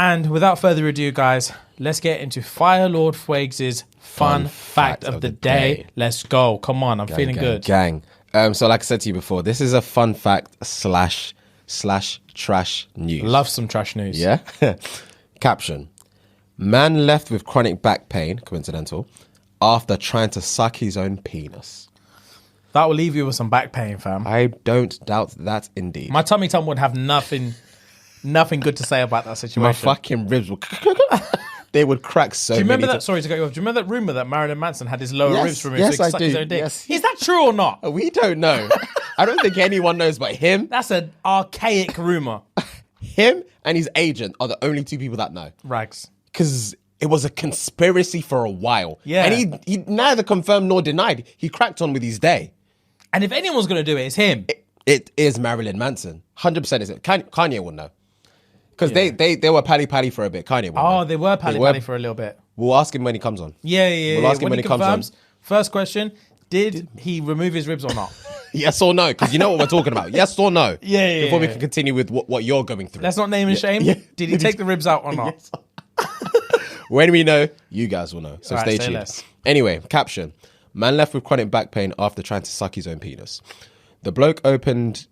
And without further ado, guys, let's get into Fire Lord Fuegs' fun fact of the day. Let's go. Come on, I'm feeling good. Gang. So like I said to you before, this is a fun fact slash trash news. Love some trash news. Yeah? Caption. Man left with chronic back pain, coincidental, after trying to suck his own penis. That will leave you with some back pain, fam. I don't doubt that indeed. My tummy would have nothing good to say about that situation. My fucking ribs would... They would crack so many. Do you remember that? Sorry to cut you off. Do you remember that rumor that Marilyn Manson had his lower ribs removed yes, so he could suck his own dick? Yes. Is that true or not? We don't know. I don't think anyone knows but him. That's an archaic rumor. Him and his agent are the only two people that know. Rags. Because it was a conspiracy for a while. Yeah. And he neither confirmed nor denied. He cracked on with his day. And if anyone's going to do it, it's him. It is Marilyn Manson. 100% is it. Kanye will know. Because they were pally for a bit. Kanye will know. Oh, they were pally for a little bit. We'll ask him when he comes on. Yeah. We'll ask him when he comes on. First question, did he remove his ribs or not? Yes or no? Because you know what we're talking about. Yes or no? Yeah. Before we can continue with what you're going through. Let's not name and shame. Yeah. Did he take the ribs out or not? Yes. When we know, you guys will know. So All stay right, tuned. less. Anyway, caption. Man left with chronic back pain after trying to suck his own penis. The bloke opened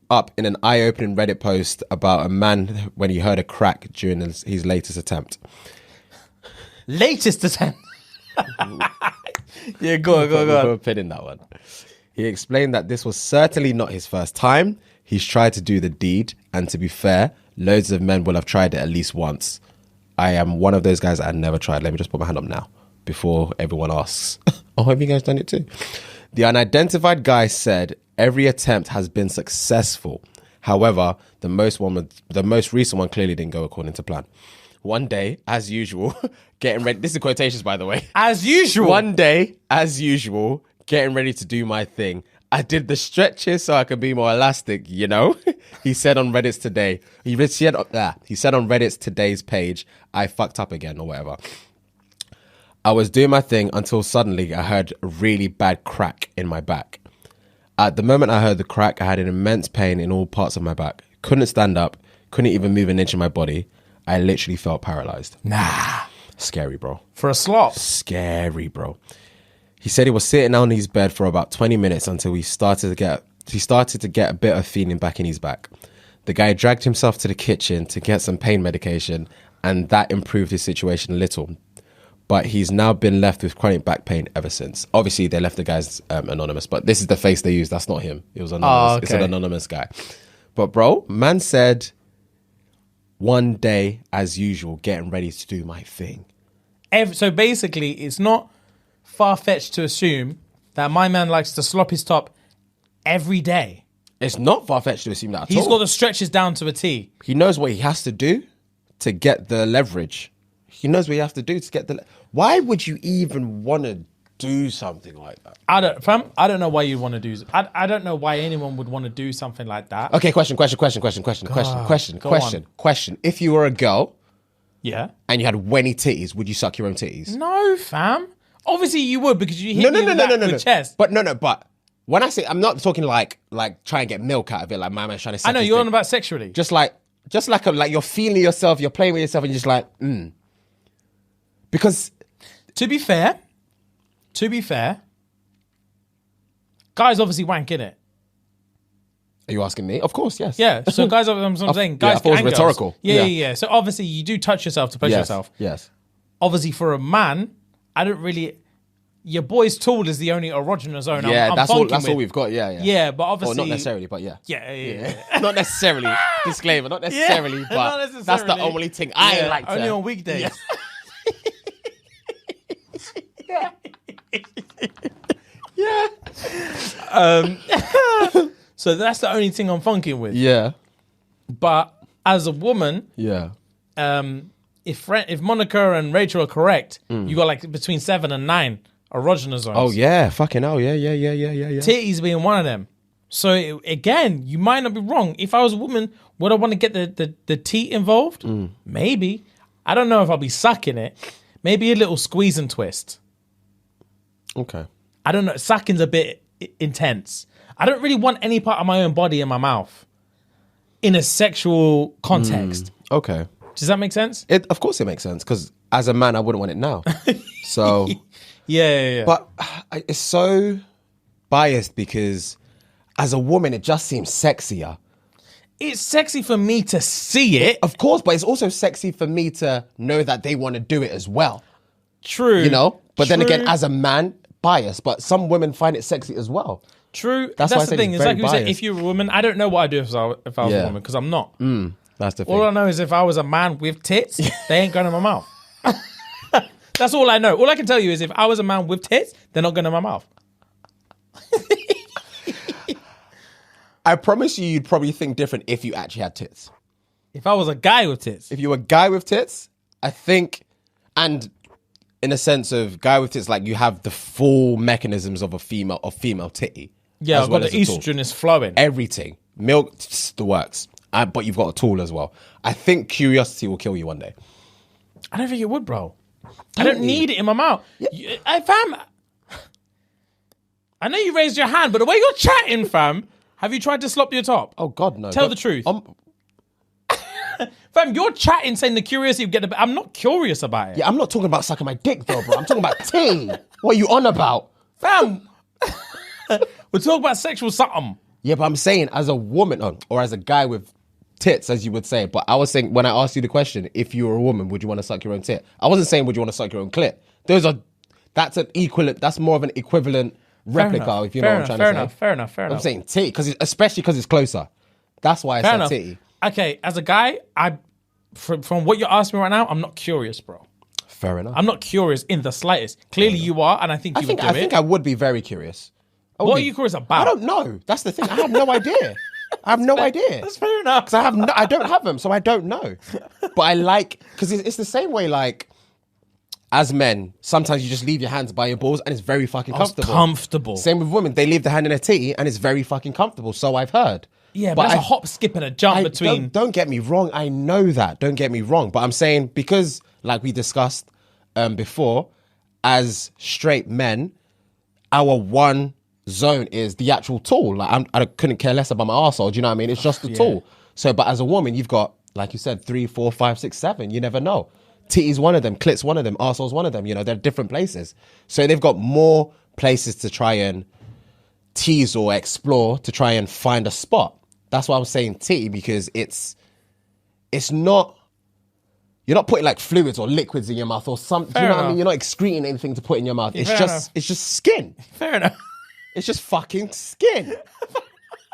up in an eye-opening Reddit post about a man when he heard a crack during his latest attempt. Latest attempt? Yeah, go on. Put a pin in that one. He explained that this was certainly not his first time. He's tried to do the deed, and to be fair, loads of men will have tried it at least once. I am one of those guys that had never tried. Let me just put my hand up now before everyone asks. Oh, have you guys done it too? The unidentified guy said every attempt has been successful. However, the most recent one clearly didn't go according to plan. One day, as usual, getting ready. This is quotations, by the way. As usual. One day, as usual, getting ready to do my thing. I did the stretches so I could be more elastic, you know? He said on Reddit's today. He said on Reddit's today's page, I fucked up again or whatever. I was doing my thing until suddenly I heard a really bad crack in my back. At the moment I heard the crack, I had an immense pain in all parts of my back. Couldn't stand up, couldn't even move an inch in my body. I literally felt paralyzed. Nah. Scary, bro. For a slop. Scary, bro. He said he was sitting on his bed for about 20 minutes until he started to get a bit of feeling back in his back. The guy dragged himself to the kitchen to get some pain medication, and that improved his situation a little. But he's now been left with chronic back pain ever since. Obviously, they left the guy's anonymous, but this is the face they used. That's not him. It was anonymous. Oh, okay. It's an anonymous guy. But bro, man said, one day as usual, getting ready to do my thing. So basically, it's not far-fetched to assume that my man likes to slop his top every day. It's not far-fetched to assume that at all. He's got the stretches down to a T. He knows what he has to do to get the leverage. He knows what you have to do to get the... Why would you even want to do something like that? I don't know why you want to do... I don't know why anyone would want to do something like that. Okay, question. If you were a girl... Yeah. And you had wenny titties, would you suck your own titties? No, fam. Obviously you would because you hit me with the chest. But but when I say... I'm not talking like try and get milk out of it, like my man's trying to suck I know, his you're dick. on about sexually. Just like you're feeling yourself, you're playing with yourself and you're just like, Because... To be fair, guys obviously wank in it. Are you asking me? Of course, yes. Yeah, so guys, I'm saying, guys, I thought it was and girls. rhetorical. Yeah. So obviously you do touch yourself to pleasure yourself. Yes. Obviously for a man, I don't really... Your boy's tool is the only erogenous zone. Yeah, I'm that's all we've got. Yeah. Yeah, but obviously... Well, not necessarily, but yeah. Yeah. Not necessarily. Disclaimer, not necessarily, but not necessarily. that's the only thing I like to... Only on weekdays. Yeah. So that's the only thing I'm funking with. Yeah. But as a woman, Yeah. if Monica and Rachel are correct, you got like between 7 and 9 erogenous zones. Oh, yeah. Fucking hell. Yeah. Titties being one of them. So again, you might not be wrong. If I was a woman, would I want to get the teat involved? Maybe. I don't know if I'll be sucking it. Maybe a little squeeze and twist. Okay. I don't know. Sucking's a bit intense. I don't really want any part of my own body in my mouth in a sexual context. Okay. Does that make sense? Of course it makes sense, because as a man, I wouldn't want it now. So, Yeah. but it's so biased because as a woman, it just seems sexier. It's sexy for me to see it. Of course, but it's also sexy for me to know that they want to do it as well. True. You know? But then again, True. as a man, biased. But some women find it sexy as well. True. That's That's why I the said thing. it's It's like very you said, biased. if you're a woman, I don't know what I'd do if I was a Yeah. woman, because I'm not. That's the thing. All I know is if I was a man with tits, they ain't going in my mouth. That's all I know. All I can tell you is if I was a man with tits, they're not going in my mouth. I promise you'd probably think different if you actually had tits. If I was a guy with tits. If you were a guy with tits, I think, and in a sense of guy with tits, like you have the full mechanisms of a female titty. Yeah, as I've well got the as a tool. estrogen is flowing. Everything. Milk, the works. But you've got a tool as well. I think curiosity will kill you one day. I don't think it would, bro. I don't you? need it in my mouth. Fam, I know you raised your hand, but the way you're chatting, fam, have you tried to slop your top? Oh, God, no. Tell the truth. Fam, you're chatting saying the curiosity of getting. I'm not curious about it. Yeah, I'm not talking about sucking my dick, though, bro. I'm talking about tea. What are you on about? Fam, we're talking about sexual something. Yeah, but I'm saying as a woman, or as a guy with tits, as you would say. But I was saying, when I asked you the question, if you were a woman, would you want to suck your own tit? I wasn't saying, would you want to suck your own clit? That's more of an equivalent replica, if you know what I'm trying to say. Fair enough. I'm saying tit, especially because it's closer. That's why I Fair said enough. titty. Okay, as a guy, from what you're asking me right now, I'm not curious, bro. Fair enough. I'm not curious in the slightest. Clearly, you are, and I think you would do I think it. I would be very curious. What are you curious about? I don't know. That's the thing. I have no idea. I have no idea. That's fair enough. Because I don't have them, so I don't know. But I like, because it's the same way, like, as men, sometimes you just leave your hands by your balls and it's very fucking comfortable. Comfortable. Same with women. They leave the hand in a titty and it's very fucking comfortable. So I've heard. Yeah, but that's a hop, skip, and a jump between. Don't get me wrong. I know that. Don't get me wrong. But I'm saying, because, like we discussed before, as straight men, our one zone is the actual tool. Like I couldn't care less about my arsehole. Do you know what I mean? It's just the tool. So, but as a woman, you've got, like you said, 3, 4, 5, 6, 7. You never know. Titty's one of them. Clit's one of them. Arsehole's one of them. You know, they're different places. So they've got more places to try and tease or explore to try and find a spot. That's why I was saying titty, because it's not. You're not putting like fluids or liquids in your mouth or something. Do you know what I mean? You're not excreting anything to put in your mouth. It's just skin. Fair enough. It's just fucking skin. Do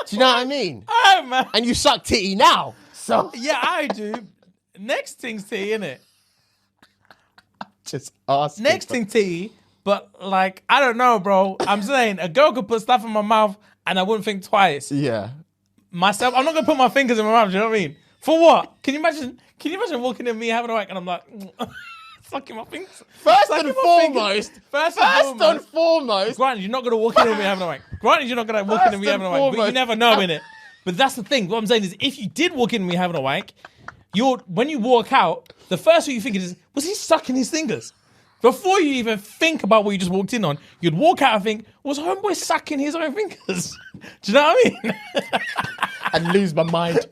you know what I mean? Oh, man. And you suck titty now. So Yeah, I do. Next thing's tea, innit? just ask. Next thing tea, but like, I don't know, bro. I'm saying a girl could put stuff in my mouth and I wouldn't think twice. Yeah. Myself, I'm not gonna put my fingers in my mouth, do you know what I mean? For what? Can you imagine walking in me having a wank and I'm like, sucking my fingers? First Sucking and my fingers. foremost. First and foremost. Granted, you're not going to walk in on me having a wank. Granted, you're not going to walk in on me First having a and wank. But you foremost. never know, innit? But that's the thing. What I'm saying is, if you did walk in on me having a wank, when you walk out, the first thing you think is, was he sucking his fingers? Before you even think about what you just walked in on, you'd walk out and think, was homeboy sucking his own fingers? Do you know what I mean? And lose my mind.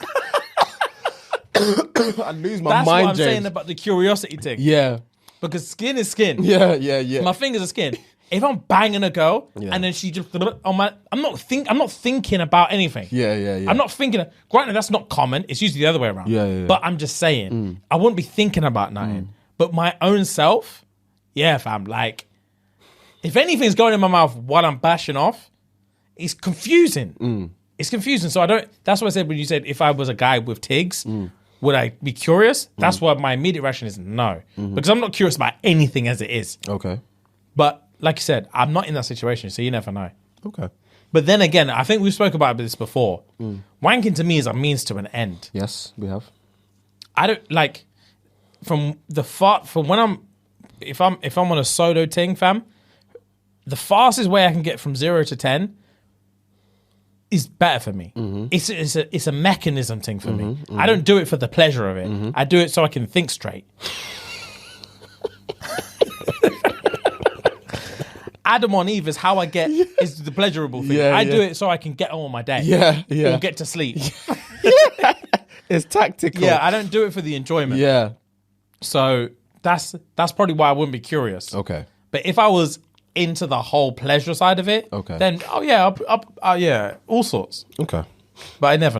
I lose my That's mind, what I'm James. saying about the curiosity thing. Yeah. Because skin is skin. Yeah. My fingers are skin. If I'm banging a girl Yeah. and then she just I'm not thinking about anything. Yeah. I'm not thinking. Granted, that's not common. It's usually the other way around. Yeah. But I'm just saying, I wouldn't be thinking about nothing. But my own self, yeah, fam. Like, if anything's going in my mouth while I'm bashing off, it's confusing. It's confusing. So I don't. That's what I said when you said if I was a guy with tigs, would I be curious? That's what my immediate reaction is. No, because I'm not curious about anything as it is. Okay. But like you said, I'm not in that situation, so you never know. Okay. But then again, I think we spoke about this before. Wanking to me is a means to an end. Yes, we have. I don't like from when if I'm on a solo thing, fam. The fastest way I can get from 0 to 10 is better for me. It's a mechanism thing for me. I don't do it for the pleasure of it. I do it so I can think straight. Adam on Eve is how I get is the pleasurable thing. I do it so I can get on with my day. Yeah. Or get to sleep. It's tactical. Yeah, I don't do it for the enjoyment. Yeah. So that's probably why I wouldn't be curious. Okay. But if I was into the whole pleasure side of it, Okay. then yeah, all sorts. Okay. But I never.